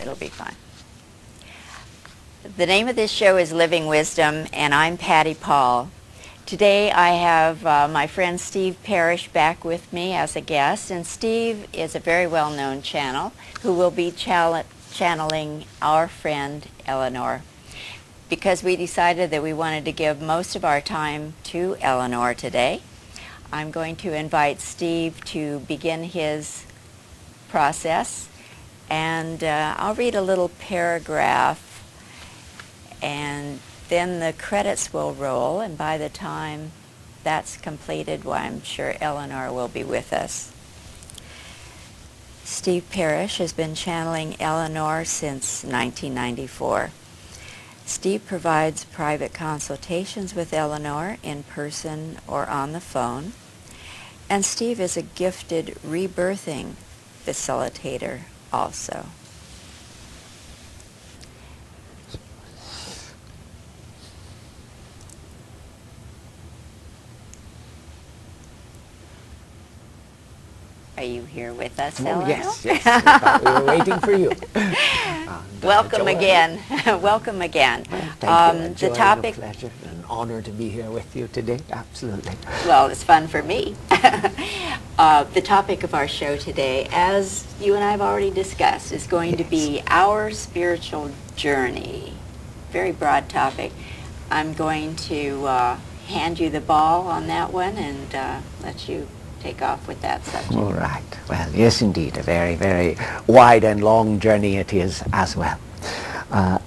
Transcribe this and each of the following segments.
it'll be fun. The name of this show is Living Wisdom, and I'm Patty Paul. Today I have my friend Steve Parrish back with me as a guest, and Steve is a very well-known channel who will be channeling our friend Elanor, because we decided that we wanted to give most of our time to Elanor today. I'm going to invite Steve to begin his process, and I'll read a little paragraph, and then the credits will roll, and by the time that's completed, well, I'm sure Elanor will be with us. Steve Parrish has been channeling Elanor since 1994. Steve provides private consultations with Elanor in person or on the phone, and Steve is a gifted rebirthing facilitator also. Are you here with us, Elanor? Yes. We were waiting for you. Welcome again. Welcome again. Thank you. The topic. A pleasure, an honor to be here with you today. Absolutely. Well, it's fun for me. The topic of our show today, as you and I have already discussed, is going to be our spiritual journey. Very broad topic. I'm going to hand you the ball on that one and let you take off with that subject. All right. Well, yes, indeed. A very, very wide and long journey it is as well.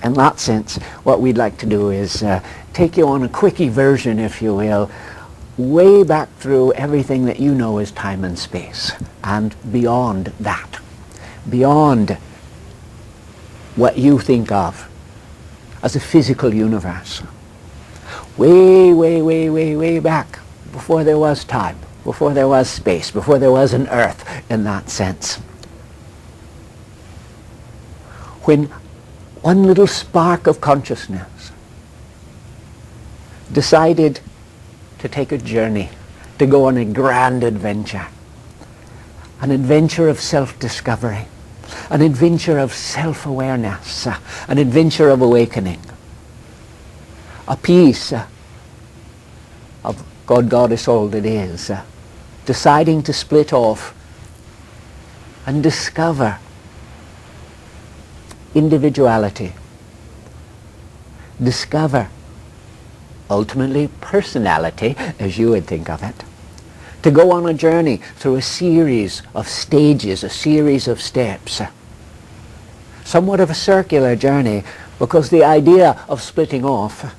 In that sense, what we'd like to do is take you on a quickie version, if you will, way back through everything that you know as time and space, and beyond that, beyond what you think of as a physical universe. Way, way, way, way, way back, before there was time, before there was space, before there was an earth in that sense. When one little spark of consciousness decided to take a journey, to go on a grand adventure, an adventure of self-discovery, an adventure of self-awareness, an adventure of awakening, a piece of God, Goddess, all that is, deciding to split off and discover individuality, discover ultimately personality, as you would think of it, to go on a journey through a series of stages, a series of steps, somewhat of a circular journey, because the idea of splitting off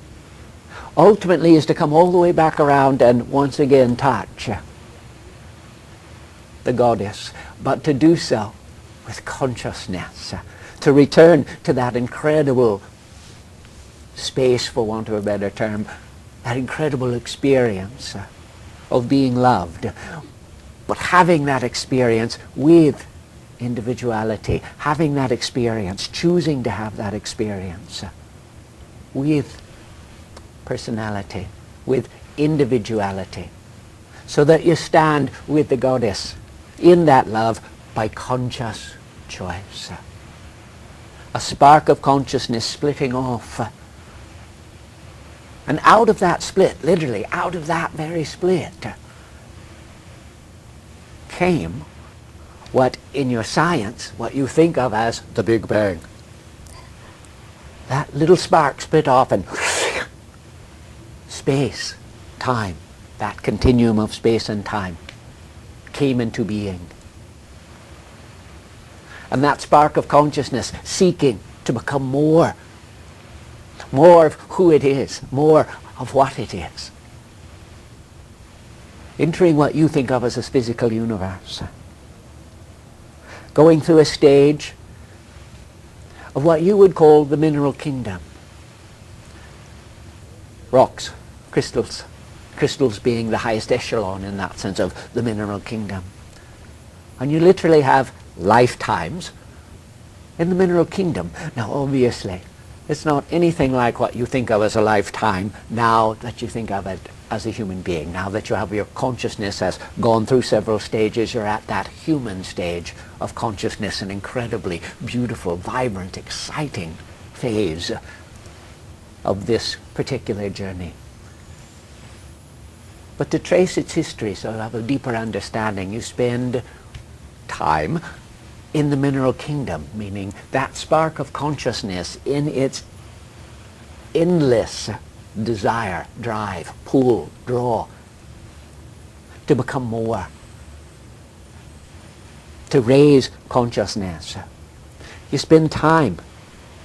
ultimately is to come all the way back around and once again touch the goddess, but to do so with consciousness, to return to that incredible space, for want of a better term, that incredible experience of being loved, but having that experience with individuality, having that experience, choosing to have that experience with personality, with individuality, so that you stand with the goddess in that love by conscious choice. A spark of consciousness splitting off. And out of that split, literally out of that very split, came what in your science, what you think of as the Big Bang. That little spark split off and space, time, that continuum of space and time came into being. And that spark of consciousness seeking to become more of who it is, more of what it is. Entering what you think of as a physical universe. Going through a stage of what you would call the mineral kingdom. Rocks, crystals. Crystals being the highest echelon in that sense of the mineral kingdom. And you literally have lifetimes in the mineral kingdom. Now obviously, it's not anything like what you think of as a lifetime now that you think of it as a human being. Now that you have your consciousness has gone through several stages, you're at that human stage of consciousness, an incredibly beautiful, vibrant, exciting phase of this particular journey. But to trace its history, so to have a deeper understanding, you spend time in the mineral kingdom, meaning that spark of consciousness in its endless desire, drive, pull, draw, to become more, to raise consciousness. You spend time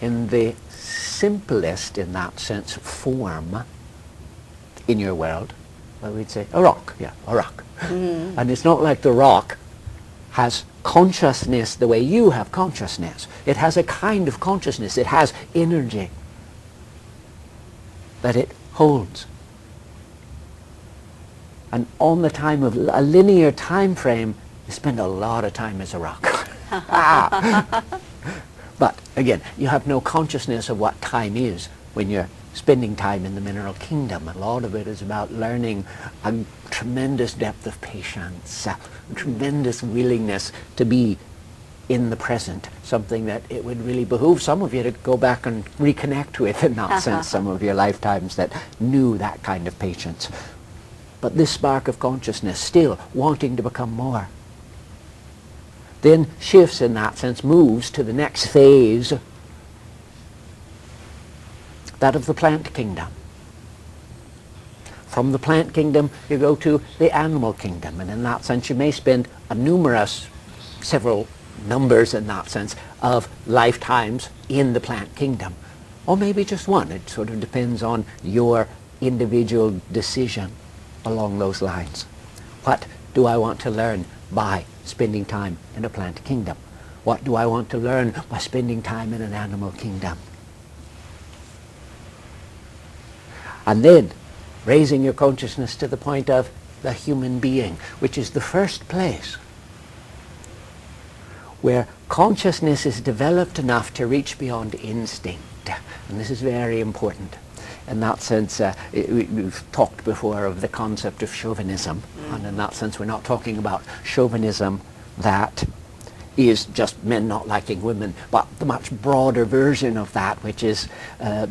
in the simplest, in that sense, form in your world. Well, we'd say a rock, yeah, a rock. Mm-hmm. And it's not like the rock has consciousness the way you have consciousness. It has a kind of consciousness. It has energy that it holds. And on the time of a linear time frame, you spend a lot of time as a rock. But again, you have no consciousness of what time is when you're spending time in the mineral kingdom. A lot of it is about learning a tremendous depth of patience, a tremendous willingness to be in the present, something that it would really behoove some of you to go back and reconnect with in that sense, some of your lifetimes that knew that kind of patience. But this spark of consciousness, still wanting to become more, then shifts in that sense, moves to the next phase, that of the plant kingdom. From the plant kingdom, you go to the animal kingdom, and in that sense you may spend several numbers in that sense of lifetimes in the plant kingdom, or maybe just one. It sort of depends on your individual decision along those lines. What do I want to learn by spending time in a plant kingdom? What do I want to learn by spending time in an animal kingdom? And then raising your consciousness to the point of the human being, which is the first place where consciousness is developed enough to reach beyond instinct. And this is very important. In that sense, we've talked before of the concept of chauvinism. And in that sense, we're not talking about chauvinism that is just men not liking women, but the much broader version of that, which is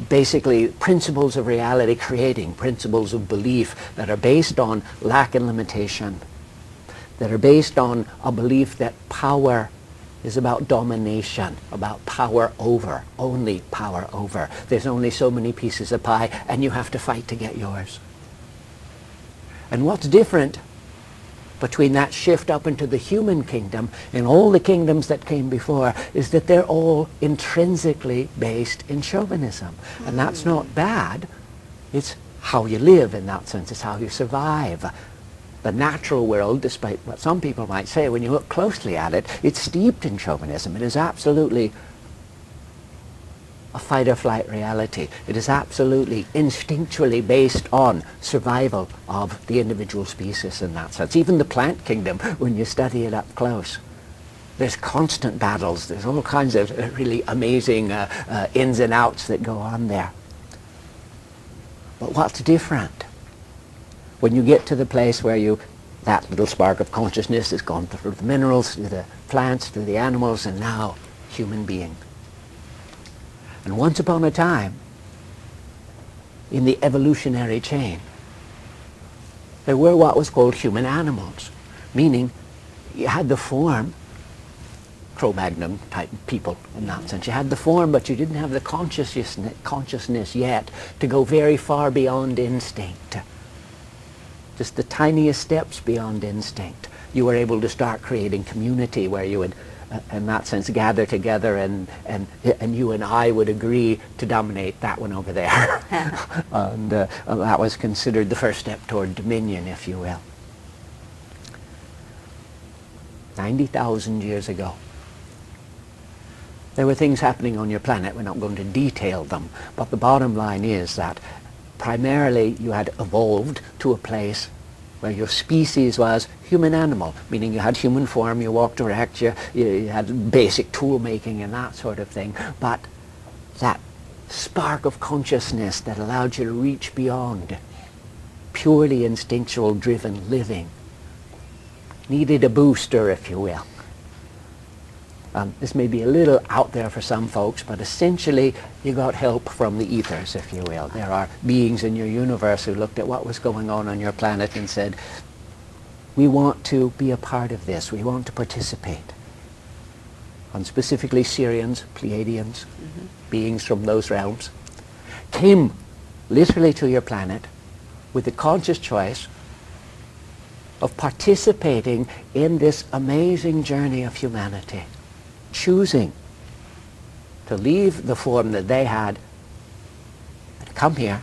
basically principles of reality creating, principles of belief that are based on lack and limitation, that are based on a belief that power is about domination, about power over, only power over. There's only so many pieces of pie, and you have to fight to get yours. And what's different between that shift up into the human kingdom and all the kingdoms that came before is that they're all intrinsically based in chauvinism. And that's not bad. It's how you live in that sense. It's how you survive. The natural world, despite what some people might say, when you look closely at it, it's steeped in chauvinism. It is absolutely a fight-or-flight reality. It is absolutely instinctually based on survival of the individual species in that sense. Even the plant kingdom, when you study it up close, there's constant battles. There's all kinds of really amazing ins and outs that go on there. But what's different? When you get to the place where that little spark of consciousness has gone through the minerals, through the plants, through the animals, and now human being. And once upon a time, in the evolutionary chain, there were what was called human animals, meaning you had the form, Cro-Magnon type people in that sense. You had the form, but you didn't have the consciousness yet to go very far beyond instinct. Just the tiniest steps beyond instinct. You were able to start creating community where you would, in that sense, gather together and you and I would agree to dominate that one over there. And that was considered the first step toward dominion, if you will. 90,000 years ago. There were things happening on your planet. We're not going to detail them, but the bottom line is that primarily you had evolved to a place where your species was human-animal, meaning you had human form, you walked erect, you had basic tool making and that sort of thing, but that spark of consciousness that allowed you to reach beyond purely instinctual driven living needed a booster, if you will. This may be a little out there for some folks, but essentially you got help from the ethers, if you will. There are beings in your universe who looked at what was going on your planet and said, we want to be a part of this. We want to participate. And specifically Syrians, Pleiadians, beings from those realms, came literally to your planet with the conscious choice of participating in this amazing journey of humanity, choosing to leave the form that they had and come here,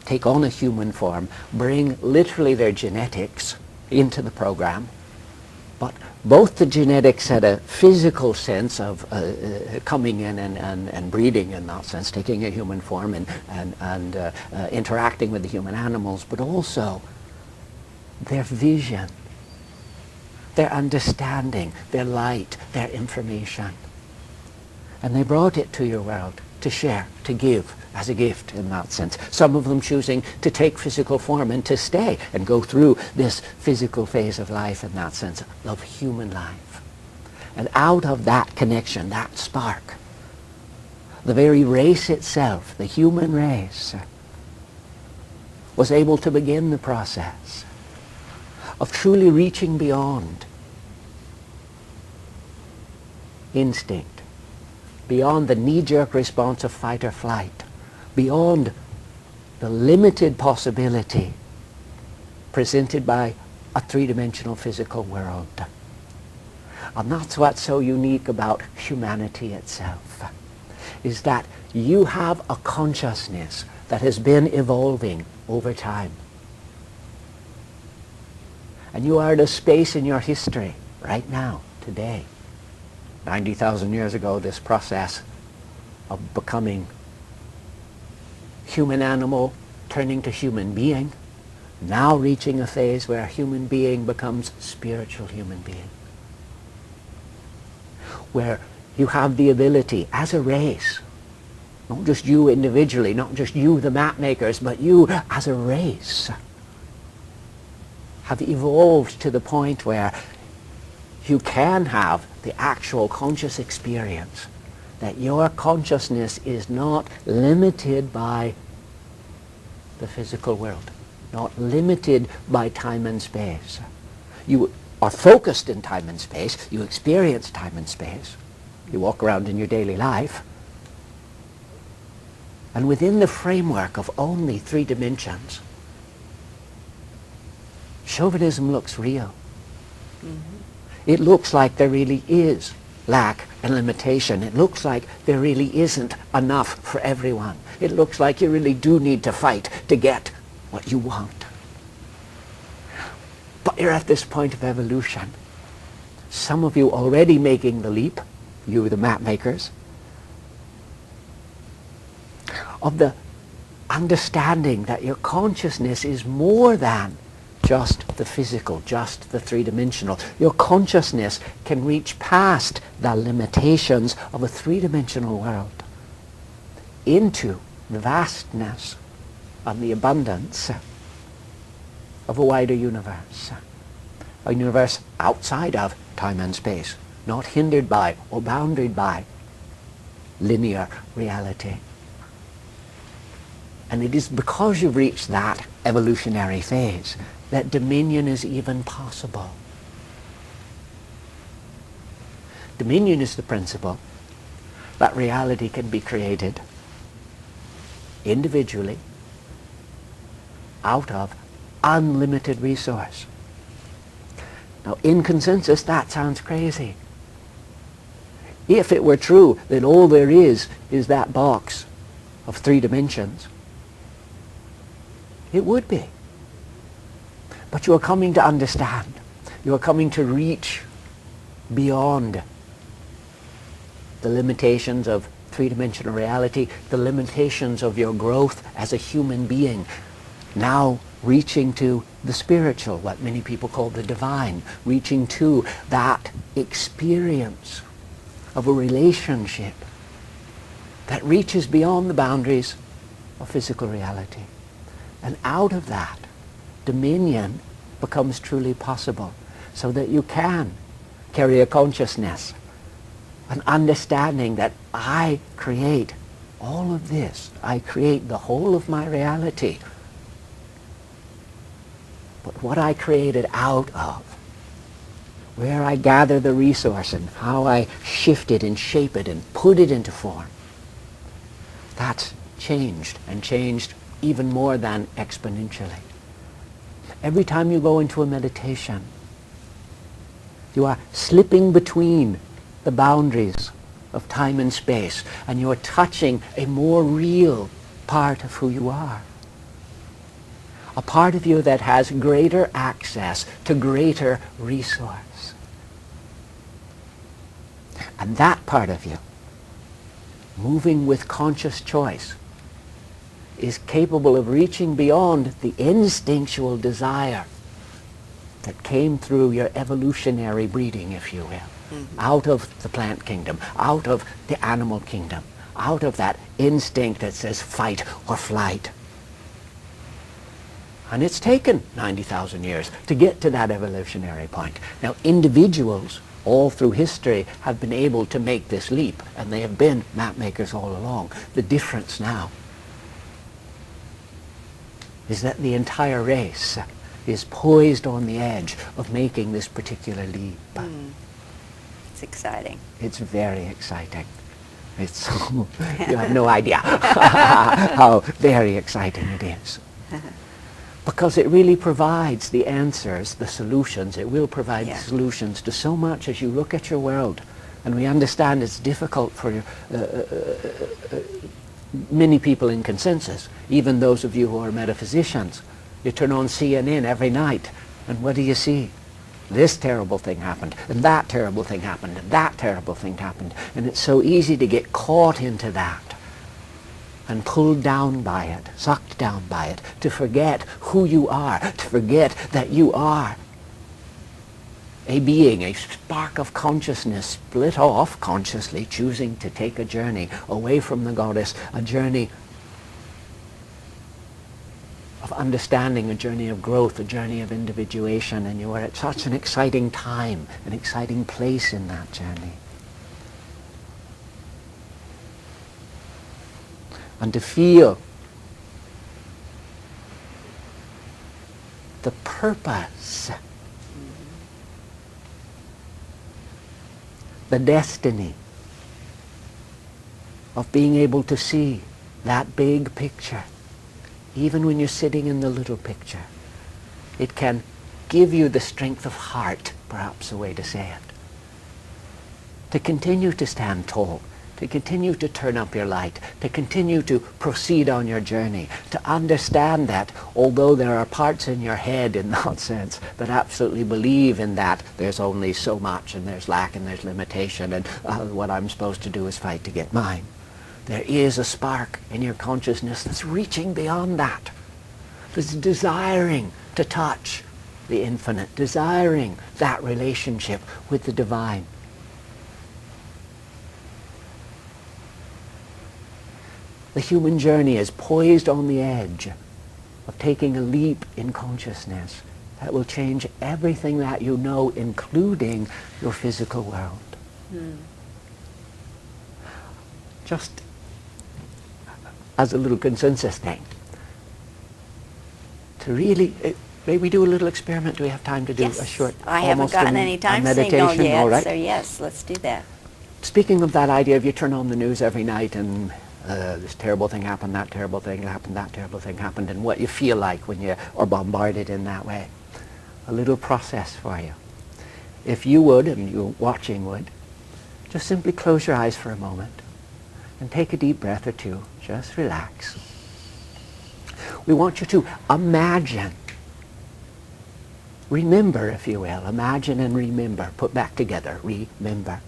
take on a human form, bring literally their genetics into the program. But both the genetics had a physical sense of coming in and breeding in that sense, taking a human form and interacting with the human animals, but also their vision, their understanding, their light, their information. And they brought it to your world to share, to give as a gift in that sense. Some of them choosing to take physical form and to stay and go through this physical phase of life in that sense of human life. And out of that connection, that spark, the very race itself, the human race, was able to begin the process of truly reaching beyond instinct, beyond the knee-jerk response of fight or flight, beyond the limited possibility presented by a three-dimensional physical world. And that's what's so unique about humanity itself, is that you have a consciousness that has been evolving over time. And you are at a space in your history right now, today. 90,000 years ago, this process of becoming human animal, turning to human being, now reaching a phase where human being becomes spiritual human being. Where you have the ability as a race, not just you individually, not just you the map makers, but you as a race, have evolved to the point where you can have the actual conscious experience that your consciousness is not limited by the physical world, not limited by time and space. You are focused in time and space, you experience time and space, you walk around in your daily life, and within the framework of only 3 dimensions, chauvinism looks real. It looks like there really is lack and limitation. It looks like there really isn't enough for everyone. It looks like you really do need to fight to get what you want. But you're at this point of evolution. Some of you already making the leap, you the map makers, of the understanding that your consciousness is more than just the physical, just the 3-dimensional. Your consciousness can reach past the limitations of a 3-dimensional world into the vastness and the abundance of a wider universe. A universe outside of time and space, not hindered by or bounded by linear reality. And it is because you've reached that evolutionary phase that dominion is even possible. Dominion is the principle that reality can be created individually out of unlimited resource. Now, in consensus, that sounds crazy. If it were true that all there is that box of 3 dimensions, it would be. But you are coming to understand. You are coming to reach beyond the limitations of 3-dimensional reality, the limitations of your growth as a human being, now reaching to the spiritual, what many people call the divine, reaching to that experience of a relationship that reaches beyond the boundaries of physical reality. And out of that, dominion becomes truly possible, so that you can carry a consciousness, an understanding that I create all of this. I create the whole of my reality. But what I created out of, where I gather the resource and how I shift it and shape it and put it into form, that's changed, and changed even more than exponentially. Every time you go into a meditation, you are slipping between the boundaries of time and space, and you are touching a more real part of who you are. A part of you that has greater access to greater resource. And that part of you, moving with conscious choice, is capable of reaching beyond the instinctual desire that came through your evolutionary breeding, if you will, out of the plant kingdom, out of the animal kingdom, out of that instinct that says fight or flight. And it's taken 90,000 years to get to that evolutionary point. Now, individuals all through history have been able to make this leap, and they have been map makers all along. The difference now is that the entire race is poised on the edge of making this particular leap. It's exciting. It's very exciting. It's you have no idea how very exciting it is. Because it really provides the answers, the solutions. It will provide the solutions to so much as you look at your world. And we understand it's difficult for many people in consensus, even those of you who are metaphysicians. You turn on CNN every night, and what do you see? This terrible thing happened, and that terrible thing happened, and that terrible thing happened. And it's so easy to get caught into that and pulled down by it, sucked down by it, to forget who you are, to forget that you are a being, a spark of consciousness split off consciously, choosing to take a journey away from the goddess, a journey of understanding, a journey of growth, a journey of individuation, and you are at such an exciting time, an exciting place in that journey. And to feel the purpose, the destiny of being able to see that big picture, even when you're sitting in the little picture. It can give you the strength of heart, perhaps a way to say it, to continue to stand tall, to continue to turn up your light, to continue to proceed on your journey, to understand that although there are parts in your head, in that sense, that absolutely believe in that there's only so much and there's lack and there's limitation and what I'm supposed to do is fight to get mine. There is a spark in your consciousness that's reaching beyond that, that's desiring to touch the infinite, desiring that relationship with the divine. The human journey is poised on the edge of taking a leap in consciousness that will change everything that you know, including your physical world. Just as a little consensus thing, to really, may we do a little experiment? Do we have time to do a short, I haven't gotten any time signal yet, right? So yes, let's do that. Speaking of that idea, if you turn on the news every night and this terrible thing happened, that terrible thing happened, that terrible thing happened, and what you feel like when you are bombarded in that way. A little process for you. If you would, and you watching would, just simply close your eyes for a moment and take a deep breath or two. Just relax. We want you to imagine, remember, if you will, imagine and remember, put back together, remember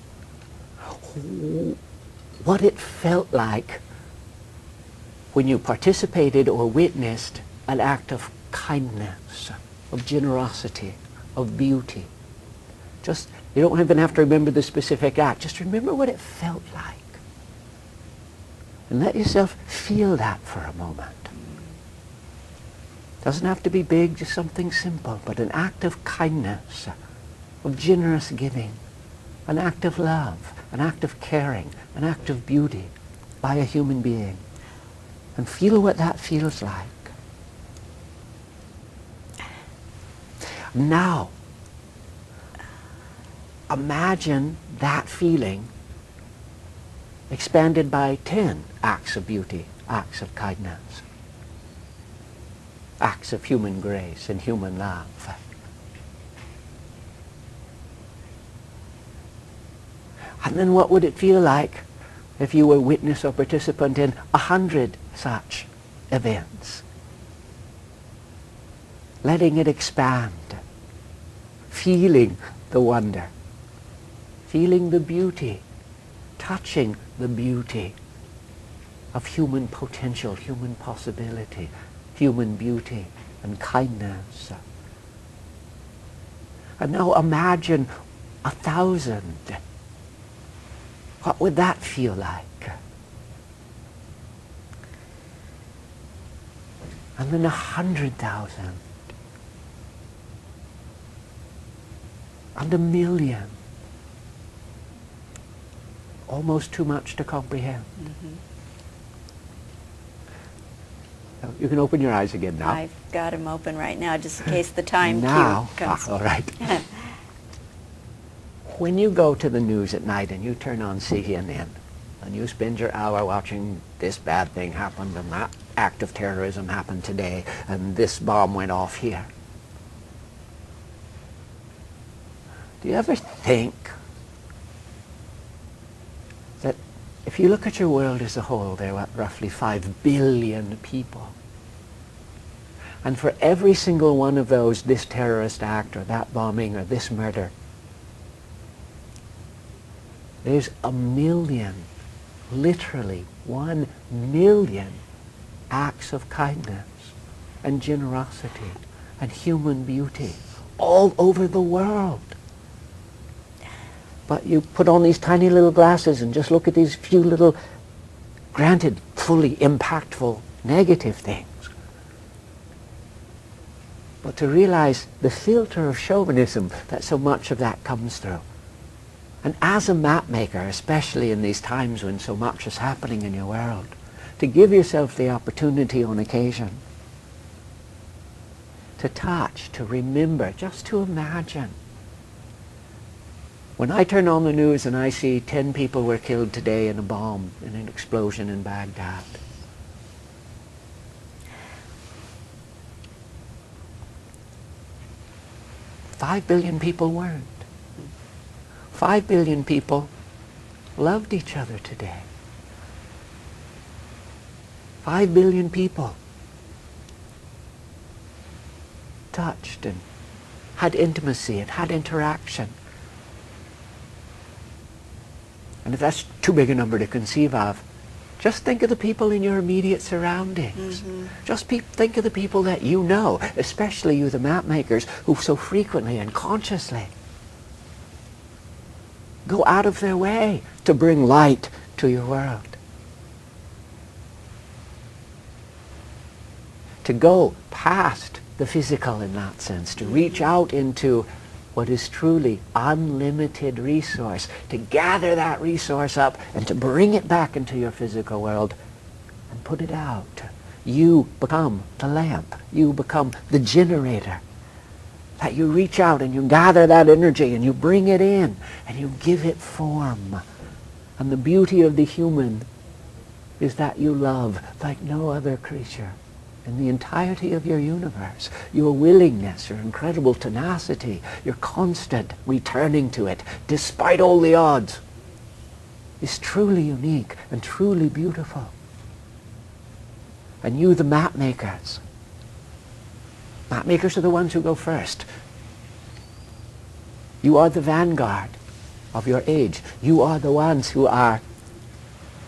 what it felt like when you participated or witnessed an act of kindness, of generosity, of beauty. Just, you don't even have to remember the specific act, just remember what it felt like. And let yourself feel that for a moment. Doesn't have to be big, just something simple, but an act of kindness, of generous giving, an act of love, an act of caring, an act of beauty by a human being. And feel what that feels like. Now, imagine that feeling expanded by 10 acts of beauty, acts of kindness, acts of human grace and human love. And then what would it feel like if you were witness or participant in 100 such events? Letting it expand, feeling the wonder, feeling the beauty, touching the beauty of human potential, human possibility, human beauty and kindness. And now imagine 1,000. What would that feel like? And then 100,000. And 1,000,000. Almost too much to comprehend. Mm-hmm. You can open your eyes again now. I've got them open right now, just in case the time now, cue comes. all right. When you go to the news at night and you turn on CNN and you spend your hour watching this bad thing happened and that act of terrorism happened today and this bomb went off here, do you ever think that if you look at your world as a whole, there are roughly 5 billion people, and for every single one of those, this terrorist act or that bombing or this murder, there's 1,000,000, literally 1,000,000 acts of kindness and generosity and human beauty all over the world. But you put on these tiny little glasses and just look at these few little, granted, fully impactful negative things. But to realize the filter of chauvinism that so much of that comes through. And as a map maker, especially in these times when so much is happening in your world, to give yourself the opportunity on occasion to touch, to remember, just to imagine. When I turn on the news and I see 10 people were killed today in a bomb, in an explosion in Baghdad, "5 billion people weren't. 5 billion people loved each other today. 5 billion people touched and had intimacy and had interaction. And if that's too big a number to conceive of, just think of the people in your immediate surroundings. Mm-hmm. Just think of the people that you know, especially you, the map makers, who so frequently and consciously go out of their way to bring light to your world. To go past the physical in that sense, to reach out into what is truly unlimited resource, to gather that resource up and to bring it back into your physical world and put it out. You become the lamp. You become the generator. That you reach out and you gather that energy and you bring it in and you give it form. And the beauty of the human is that you love like no other creature in the entirety of your universe. Your willingness, your incredible tenacity, your constant returning to it, despite all the odds, is truly unique and truly beautiful. And you, the map makers are the ones who go first. You are the vanguard of your age. You are the ones who are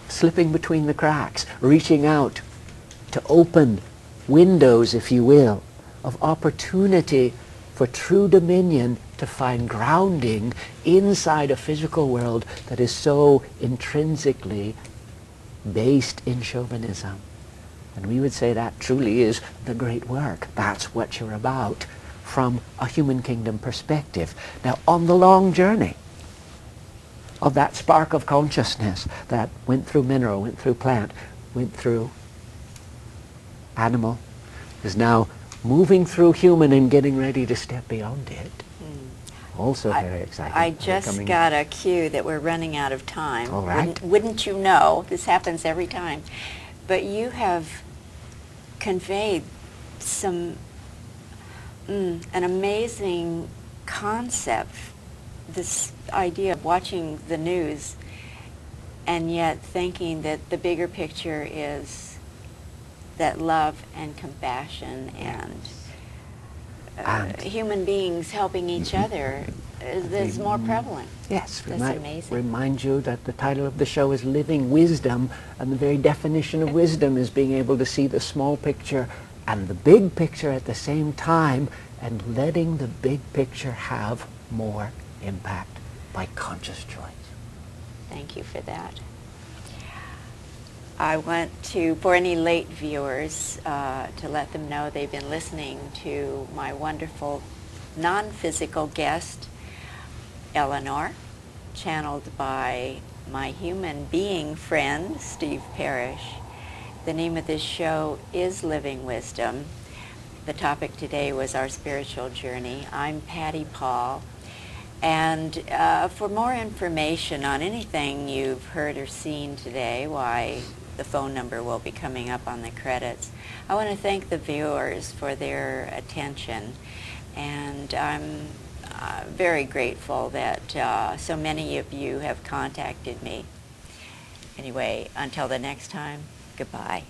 slipping between the cracks, reaching out to open windows, if you will, of opportunity for true dominion to find grounding inside a physical world that is so intrinsically based in chauvinism. And we would say that truly is the great work. That's what you're about from a human kingdom perspective. Now, on the long journey of that spark of consciousness that went through mineral, went through plant, went through animal, is now moving through human and getting ready to step beyond it. Also very exciting. I just got a cue that we're running out of time. All right. Wouldn't you know, this happens every time. But you have conveyed an amazing concept, this idea of watching the news and yet thinking that the bigger picture is that love and compassion and human beings helping each other is more prevalent. Yes, that's amazing. Remind you that the title of the show is Living Wisdom, and the very definition of wisdom is being able to see the small picture and the big picture at the same time, and letting the big picture have more impact by conscious choice. Thank you for that. I want to, for any late viewers, to let them know they've been listening to my wonderful non-physical guest, Elanor, channeled by my human being friend, Steve Parrish. The name of this show is Living Wisdom. The topic today was our spiritual journey. I'm Patty Paul. And for more information on anything you've heard or seen today, why the phone number will be coming up on the credits. I want to thank the viewers for their attention, and I'm very grateful that so many of you have contacted me. Anyway, until the next time, goodbye.